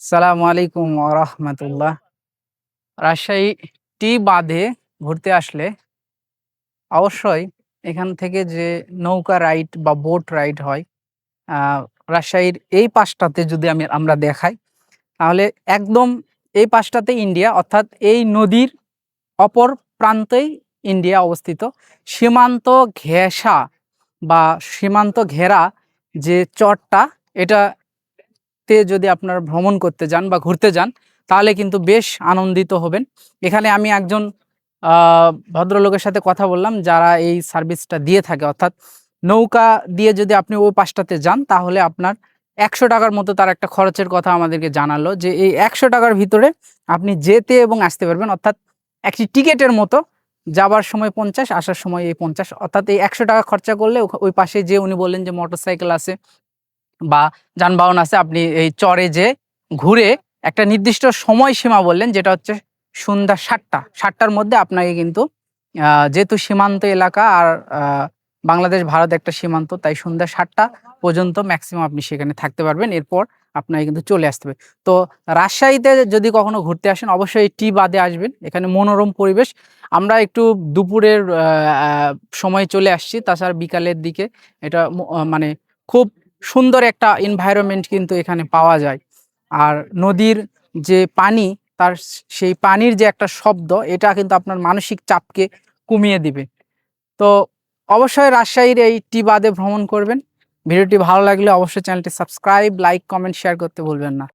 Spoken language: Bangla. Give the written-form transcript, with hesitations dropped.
সালামু আলাইকুম রাহমাতুল্লাহ। রাজশাহী টি বাঁধে ঘুরতে আসলে অবশ্যই এখান থেকে যে নৌকা রাইড বা বোট রাইড হয়, রাজশাহীর এই পাশটাতে যদি আমরা দেখাই, তাহলে একদম এই পাশটাতে ইন্ডিয়া, অর্থাৎ এই নদীর অপর প্রান্তেই ইন্ডিয়া অবস্থিত। সীমান্ত ঘেঁষা বা সীমান্ত ঘেরা যে চরটা, এটা যদি আপনারা ভ্রমণ করতে যান বা ঘুরতে যান, তাহলে কিন্তু বেশ আনন্দিত হবেন। এখানে আমি একজন ভদ্রলোকের সাথে কথা বললাম যারা এই সার্ভিসটা দিয়ে থাকে, অর্থাৎ নৌকা দিয়ে যদি আপনি ওই পাশটাতে যান, তাহলে আপনার ১০০ টাকার মতো তার একটা খরচের কথা আমাদেরকে জানালো, যে এই ১০০ টাকার ভিতরে আপনি যেতে এবং আসতে পারবেন, অর্থাৎ একটি টিকিটের মতো। যাবার সময় ৫০, আসার সময় এই ৫০, অর্থাৎ এই ১০০ টাকা খরচা করলে ওই পাশে যে উনি বললেন যে মোটরসাইকেল আছে বা যানবাহন আছে, আপনি এই চরে যেয়ে ঘুরে একটা নির্দিষ্ট সময়সীমা বললেন, যেটা হচ্ছে সন্ধ্যা ৭টার মধ্যে আপনাকে কিন্তু যেহেতু সীমান্ত এলাকা আর বাংলাদেশ ভারত একটা সীমান্ত, তাই সন্ধ্যা ৭টা পর্যন্ত ম্যাক্সিমাম আপনি সেখানে থাকতে পারবেন। এরপর আপনাকে কিন্তু চলে আসতে হবে। তো রাজশাহীতে যদি কখনো ঘুরতে আসেন, অবশ্যই টি বাদে আসবেন। এখানে মনোরম পরিবেশ। আমরা একটু দুপুরের সময় চলে আসছি, তাছাড়া বিকালের দিকে এটা মানে খুব সুন্দর একটা এনভায়রনমেন্ট কিন্তু এখানে পাওয়া যায়। আর নদীর যে পানি, তার সেই পানির যে একটা শব্দ, এটা কিন্তু আপনার মানসিক চাপকে কমিয়ে দিবে। তো অবশ্যই রাজশাহীর এই টি বাদে ভ্রমণ করবেন। ভিডিওটি ভালো লাগলে অবশ্যই চ্যানেলটি সাবস্ক্রাইব, লাইক, কমেন্ট, শেয়ার করতে ভুলবেন না।